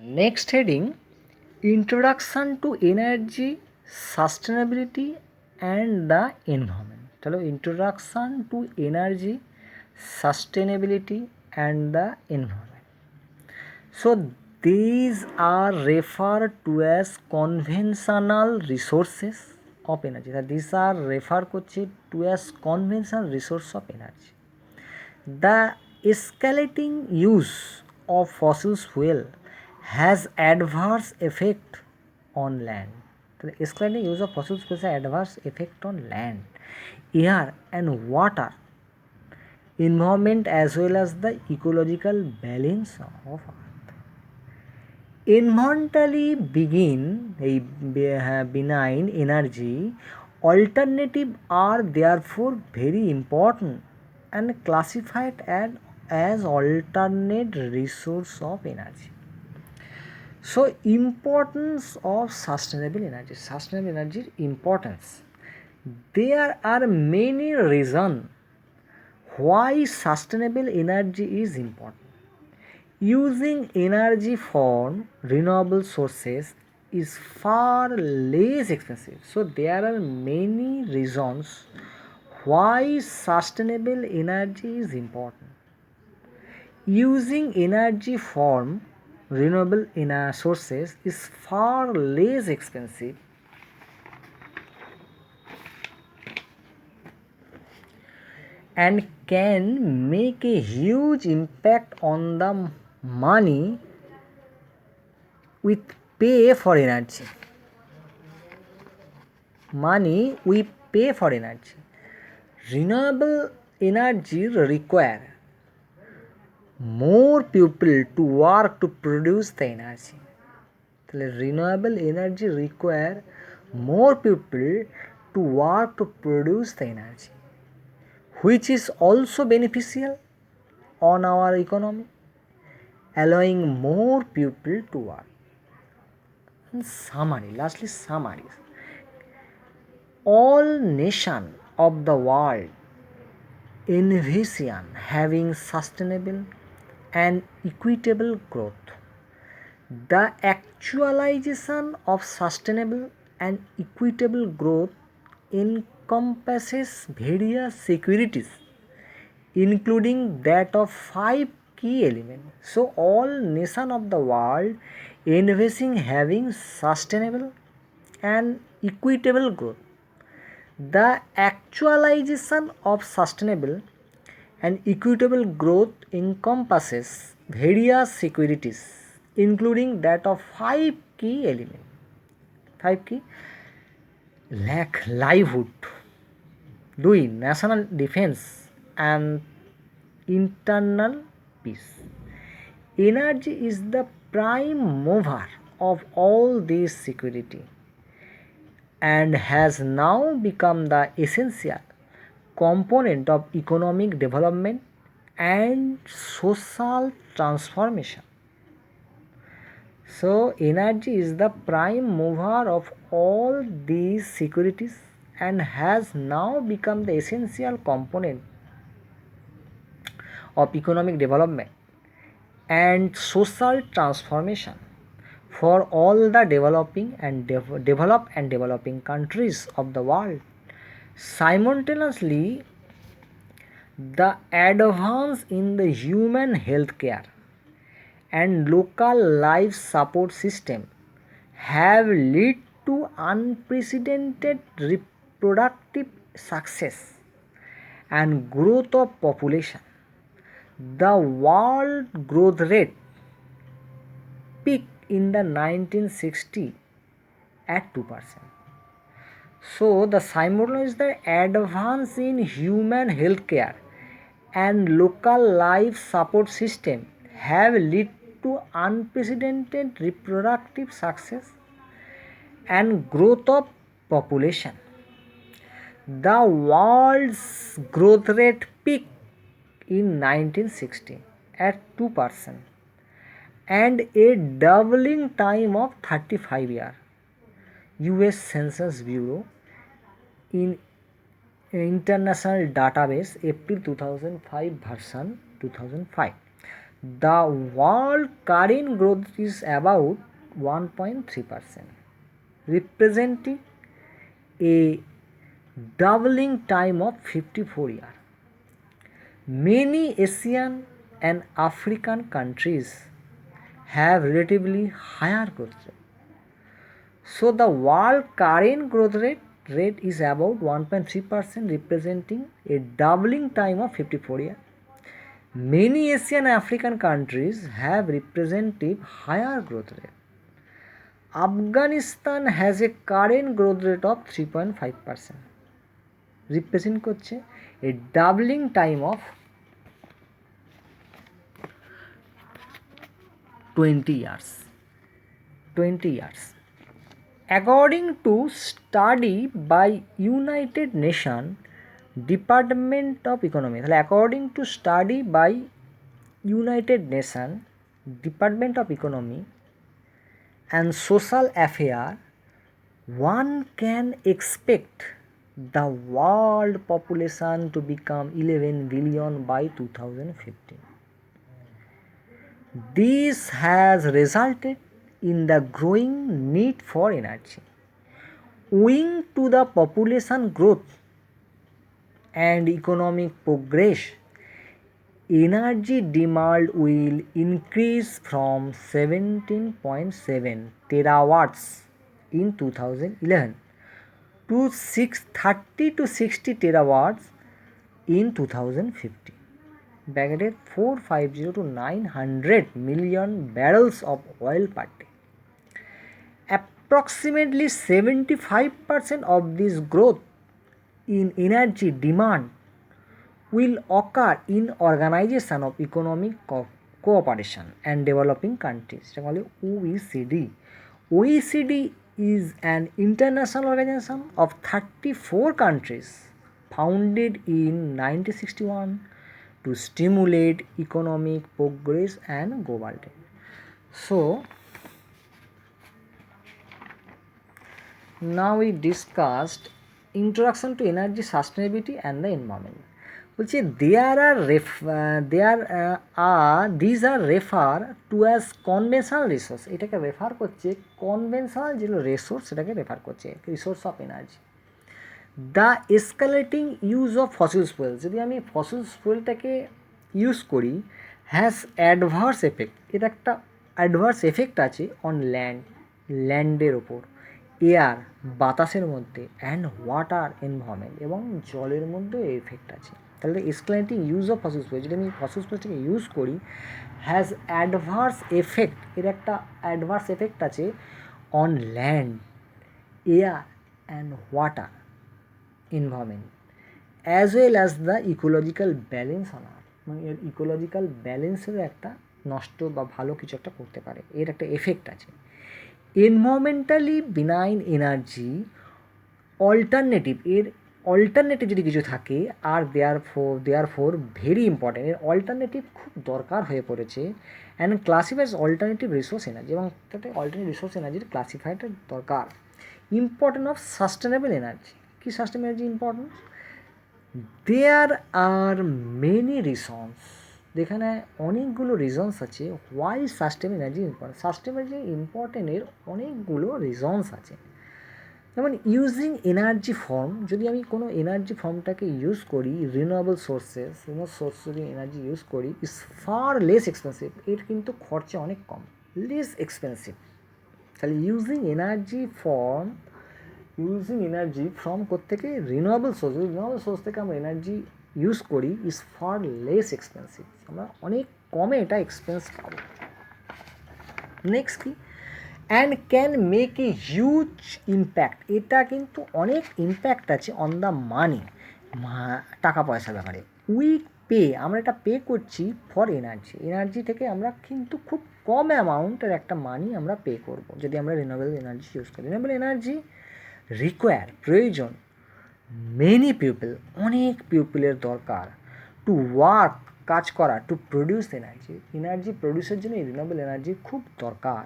Next heading, Introduction to Energy, Sustainability and the Environment. चलो Introduction to Energy, Sustainability and the Environment. So these are referred to as conventional resources of energy. These are referred to as conventional resource of energy. The escalating use of fossil fuel has adverse effect on land. The escalating use of fossil fuels has adverse effect on land, air and water, environment as well as the ecological balance of earth. Environmentally benign energy alternatives are therefore very important and classified as alternate resource of energy. So importance of sustainable energy importance. There are many reasons why sustainable energy is important. Using energy from renewable sources is far less expensive. So there are many reasons why sustainable energy is important. Using energy from renewable sources is far less expensive and can make a huge impact on the money we pay for energy. Renewable energy require more people to work to produce the energy. Renewable energy require more people to work to produce the energy, which is also beneficial on our economy, allowing more people to work. And summary. All nations of the world envision having sustainable and equitable growth. The actualization of sustainable and equitable growth encompasses various securities, including that of 5 key elements. So all nations of the world envision having sustainable and equitable growth. The actualization of sustainable and equitable growth encompasses various securities, including that of 5 key elements. 5 key: livelihood, 2. National defense and internal peace. Energy is the prime mover of all these security and has now become the essential component of economic development and social transformation. So energy is the prime mover of all these securities and has now become the essential component of economic development and social transformation for all the developing and developing countries of the world. Simultaneously, the advance in the human health care and local life support system have led to unprecedented reproductive success and growth of population. The world growth rate peaked in the 1960s at 2%. So the simultaneous advance in human health care and local life support system have led to unprecedented reproductive success and growth of population. The world's growth rate peaked in 1960 at 2% and a doubling time of 35 years. US Census Bureau in International Database April 2005 version 2005. the world current growth is about 1.3%, representing a doubling time of 54 years. Many Asian and African countries have relatively higher growth rate. So the world current growth rate is about 1.3%, representing a doubling time of 54 years. Many Asian and African countries have representative higher growth rate. Afghanistan has a current growth rate of 3.5%, represent করছে a doubling time of 20 years. According to study by United Nations Department of Economy, তাহলে according to study by United Nations Department of Economy and Social Affairs, one can expect the world population to become 11 billion by 2015. This has resulted in the growing need for energy. Owing to the population growth and economic progress, energy demand will increase from 17.7 terawatts in 2011 to 30 to 60 terawatts in 2050. Bracketed 450 to 900 million barrels of oil per day. Approximately 75% of this growth in energy demand will occur in Organization of Economic Cooperation and Developing Countries, OECD. OECD is an international organization of 34 countries founded in 1961 to stimulate economic progress and global trade. So now we discussed introduction to energy sustainability and the environment. বলছে these are refer to as conventional resource, এটাকে refer করছে conventional যেগুলো resource সেটাকে refer করছে resource of energy. The escalating use of fossils fuel, যদি আমি fossils ফুয়েলটাকে use করি, হ্যাজ অ্যাডভার্স এফেক্ট, এটা একটা অ্যাডভার্স এফেক্ট আছে অন ল্যান্ডের ওপর, এয়ার বাতাসের মধ্যে, অ্যান্ড ওয়াটার এনভায়রনমেন্ট, এবং জলের মধ্যে এফেক্ট আছে। তাহলে এসকালেটিং ইউজ অফ ফসিলস ফুয়েল, যদি আমি ফসিলস ফুয়েলটাকে ইউজ করি, হ্যাজ অ্যাডভার্স এফেক্ট, এর একটা অ্যাডভার্স এফেক্ট আছে on land, air and water environment as well as the ecological balance on earth, মানে এর ইকোলজিক্যাল ব্যালেন্সেরও একটা নষ্ট বা ভালো কিছু একটা করতে পারে, এর একটা এফেক্ট আছে। এনভায়রনমেন্টালি বিনাইন এনার্জি অল্টারনেটিভ, এর অল্টারনেটিভ যদি কিছু থাকে, আর দেয়ার ফোর ভেরি ইম্পর্টেন্ট, এর অল্টারনেটিভ খুব দরকার হয়ে পড়েছে। And classifies alternative resource energy, এবং তাতে অল্টারনেটিভ রিসোর্স এনার্জির ক্লাসিফাইটা দরকার। ইম্পর্টেন্ট অফ সাস্টেনেবল এনার্জি, কি sustainable energy important? There are many reasons, যেখানে অনেকগুলো রিজনস আছে why sustainable energy important. Sustainable energy ইম্পর্টেন্টের অনেকগুলো রিজনস আছে। যেমন ইউজিং এনার্জি ফর্ম, যদি আমি কোনো এনার্জি ফর্মটাকে ইউজ করি, রিনিউয়েবল সোর্সেস, যদি এনার্জি ইউজ করি, ইজ ফার লেস এক্সপেন্সিভ, এর কিন্তু খরচা অনেক কম, লেস এক্সপেন্সিভ। তাহলে ইউজিং এনার্জি ফ্রম কোত্থেকে, রিনিউয়েবল সোর্স থেকে আমরা এনার্জি ইউজ করি, ইজ ফার লেস এক্সপেন্সিভ, আমরা অনেক কমে এটা এক্সপেন্স পাবো। নেক্সট কি, and can make a huge impact, এটা কিন্তু অনেক ইম্প্যাক্ট আছে অন দ্য মানি, টাকা পয়সার ব্যাপারে। উই পে, আমরা এটা পে করছি ফর এনার্জি থেকে আমরা কিন্তু খুব কম অ্যামাউন্টের একটা মানি আমরা পে করব যদি আমরা রিনিউয়েবল এনার্জি ইউজ করি। রিনিউয়েবল এনার্জি প্রয়োজন মেনি পিপল, অনেক পিপলের দরকার, টু ওয়ার্ক, কাজ করা, টু প্রডিউস এনার্জি প্রডিউসের জন্য রিনিউয়েবল এনার্জি খুব দরকার।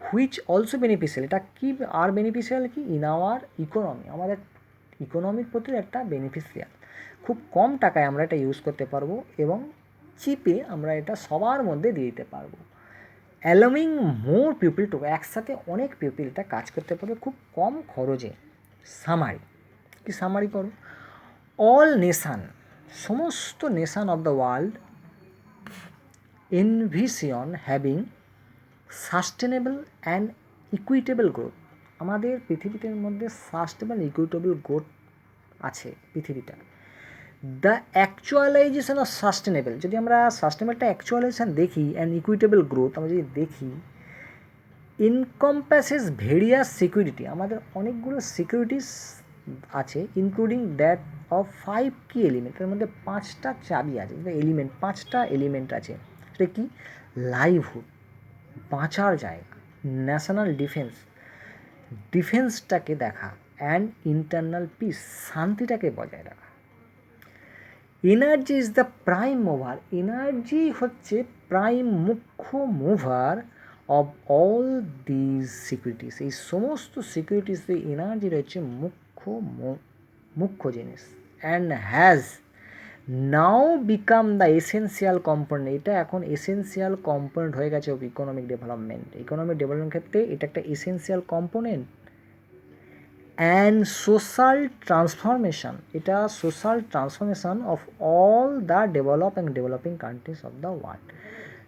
হুইচ অলসো বেনিফিশিয়াল, এটা কি আর বেনিফিশিয়াল কি, ইন আওয়ার ইকোনমি, আমাদের ইকোনমির প্রতি একটা বেনিফিশিয়াল, খুব কম টাকায় আমরা এটা ইউজ করতে পারবো এবং চিপে আমরা এটা সবার মধ্যে দিয়ে দিতে পারবো, অ্যালাউইং মোর পিপল টু, একসাথে অনেক পিপল এটা কাজ করতে পারবে খুব কম খরচে। সামারি, কি সামারি করো, অল নেশান, সমস্ত nation of the world envision having sustainable and equitable growth, আমাদের পৃথিবীটার মধ্যে সাস্টেনেবল ইকুইটেবল গ্রোথ আছে পৃথিবীটা। দ্য অ্যাকচুয়ালাইজেশন অফ সাস্টেনেবল, যদি আমরা সাস্টেনেবলটা অ্যাকচুয়ালাইজেশন দেখি অ্যান্ড ইকুইটেবল গ্রোথ আমরা যদি দেখি, ইনকম্প্যাসেস ভেরিয়াস সিকিউরিটি, আমাদের অনেকগুলো সিকিউরিটিস আছে, ইনক্লুডিং দ্যাট অফ 5 কি এলিমেন্ট, এর মধ্যে 5টা চাবি আছে, এলিমেন্ট 5টা এলিমেন্ট আছে। সেটা কি, লাইভহুড, বাঁচার জায়গা, ন্যাশনাল ডিফেন্স, ডিফেন্সটাকে দেখা, অ্যান্ড ইন্টারনাল পিস, শান্তিটাকে বজায় রাখা। Energy is the prime mover, energy হচ্ছে প্রাইম মুখ্য mover of all these securities, এই সমস্ত সিকিউরিটিসে এনার্জি রয়েছে মুখ্য জিনিস। And has now become the essential component, এটা এখন এসেন্সিয়াল কম্পোনেন্ট হয়ে গেছে of economic development, economic development ক্ষেত্রে এটা একটা essential component. And social transformation, এটা social transformation of all the developing countries of the world.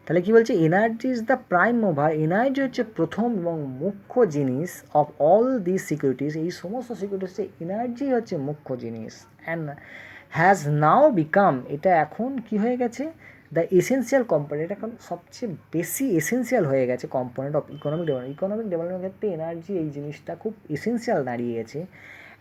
তাহলে কী বলছে, energy is the prime mover, energy হচ্ছে প্রথম এবং মুখ্য জিনিস অফ অল দিস সিকিউরিটিস, এই সমস্ত সিকিউরিটিসে এনার্জি হচ্ছে মুখ্য জিনিস। অ্যান্ড হ্যাজ নাও বিকাম, এটা এখন কি হয়ে গেছে, দ্য এসেন্সিয়াল কম্পোনেন্ট, এটা এখন সবচেয়ে বেশি এসেন্সিয়াল হয়ে গেছে component of economic development, economic ডেভেলপমেন্টের ক্ষেত্রে এনার্জি এই জিনিসটা খুব এসেন্সিয়াল দাঁড়িয়ে গেছে।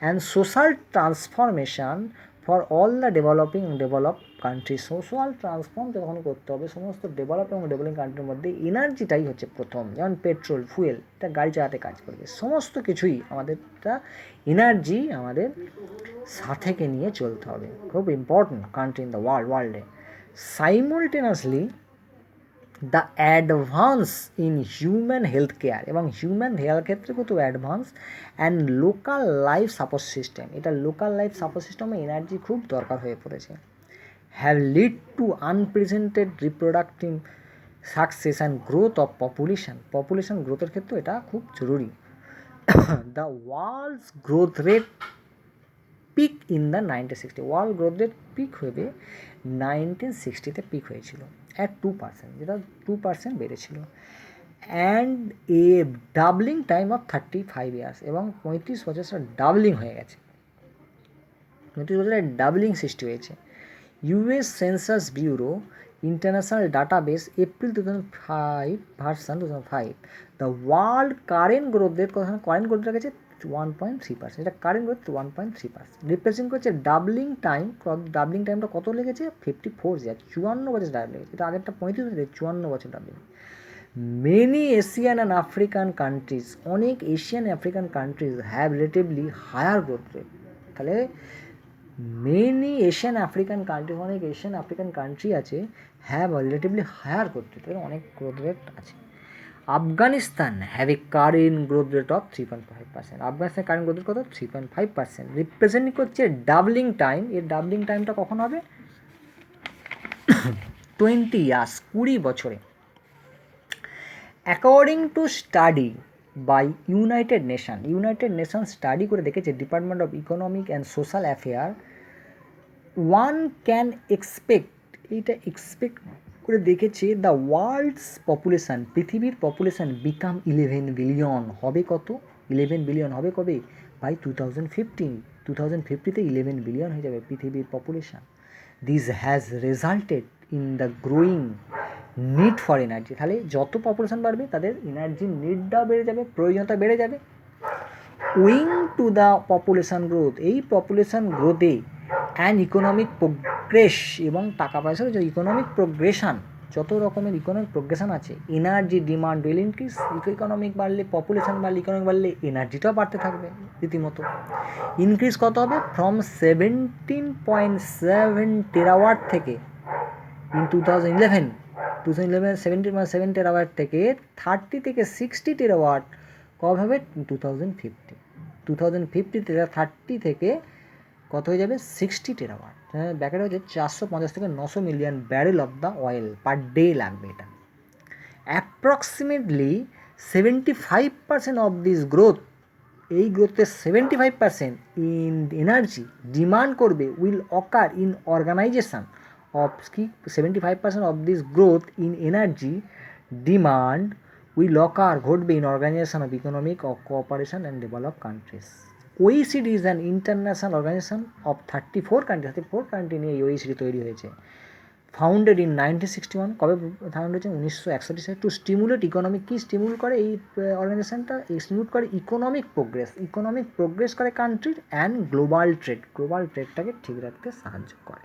And social transformation for all the develop country, social transform যখন করতে হবে সমস্ত ডেভেলপ এবং ডেভেলপিং কান্ট্রির মধ্যে এনার্জিটাই হচ্ছে প্রথম। যেমন পেট্রোল, ফুয়েল, এটা গাড়ি চালাতে কাজ করবে, সমস্ত কিছুই আমাদেরটা এনার্জি আমাদের সাথেকে নিয়ে চলতে হবে, খুব ইম্পর্টেন্ট কান্ট্রি ইন দ্য ওয়ার্ল্ডে। Simultaneously the advance in human health care, এবং হিউম্যান হেলথ ক্ষেত্রে কত advance, and local life support system, এটা লোকাল লাইফ সাপোর্ট সিস্টেমে এনার্জি খুব দরকার হয়ে পড়েছে। Have lead to unprecedented reproductive success and growth of population গ্রোথের ক্ষেত্রে এটা খুব জরুরি। The world's growth rate peak in the 1960, world growth rate peak হবে 1960-তে পিক হয়েছিল অ্যাট 2%, যেটা 2% বেড়েছিল। And A doubling time of 35 years, এবং 35 বছর সেটা ডাবলিং হয়ে গেছে, 35 বছরে ডাবলিং সৃষ্টি হয়েছে। US census bureau international database April 2005 version 2005, the world current growth rate, current growth rate গেছে 1.3%, এটা কারেন্ট গ্রোথ 1.3%, রিপ্রেজেন্ট করছে ডাবলিং টাইম। ডাবলিং টাইমটা কত লেগেছে, 54 ইয়ার, 54 বছর ডাবলিং লেগেছে, এটা আগেরটা 35 বছর, 54 বছর doubling. Many Asian and African countries, অনেক Asian African countries have relatively higher growth rate, তাহলে মেনি এশিয়ান আফ্রিকান কান্ট্রি, অনেক এশিয়ান আফ্রিকান কান্ট্রি আছে have relatively higher growth rate, অনেক গ্রোথ রেট আছে। Afghanistan have a current growth rate of 3.5%, আফগানিস্তানের current growth rate কত, 3.5%, represent করছে doubling time. এর doubling টাইমটা কখন হবে, 20 ইয়ার্স, 20 বছরে। According to study by United Nation study করে দেখেছে, department of economic and social affair, one can expect, এইটা এক্সপেক্ট করে দেখেছে, দ্য ওয়ার্ল্ডস পপুলেশান, পৃথিবীর পপুলেশান বিকাম 11 বিলিয়ন, হবে কত, 11 বিলিয়ন হবে কবে, বাই 2050-তে 11 বিলিয়ন হয়ে যাবে পৃথিবীর population. This has resulted in the growing need for energy, তাহলে যত পপুলেশান বাড়বে তাদের এনার্জির নিডটাও বেড়ে যাবে, প্রয়োজনীয়তা বেড়ে যাবে। Wing to the population growth, এই পপুলেশান গ্রোথে অ্যান্ড ইকোনমিক প্রোগ্রেস, এবং টাকা পয়সার যে ইকোনমিক প্রোগ্রেশন, যত রকমের ইকোনমিক প্রোগ্রেশন আছে, energy demand will increase, economic বাড়লে, পপুলেশান বাড়লে, ইকোনমিক বাড়লে এনার্জিটাও বাড়তে থাকবে রীতিমতো। ইনক্রিজ কত হবে, ফ্রম 17.7 টেরাওয়াট থেকে ইন 2011 17 টেরাওয়াট থেকে 30 থেকে 60 টেরাওয়াট কবে হবে, 2050 থেকে 30 থেকে কত হয়ে যাবে 60 টেরাওয়াট, ব্যাকেট হচ্ছে 450 থেকে 900 million barrel of the oil per day লাগবে এটা। অ্যাপ্রক্সিমেটলি 75% অফ দিস গ্রোথ, এই গ্রোথের 75% ইন এনার্জি ডিমান্ড করবে will occur in organization of কি 75% of this growth in energy demand will occur ঘটবে in organization of economic of cooperation and develop countries. OECD is an international organization of 34 country নিয়ে এই OECD তৈরি হয়েছে। Founded in 1961, কবে found হয়েছে 1961 সালে। Two stimulate economic, কী স্টিমুল করে এই অর্গানাইজেশনটা? স্টিমুলেট করে ইকোনমিক প্রোগ্রেস করে কান্ট্রির অ্যান্ড গ্লোবাল ট্রেডটাকে ঠিক রাখতে সাহায্য করে।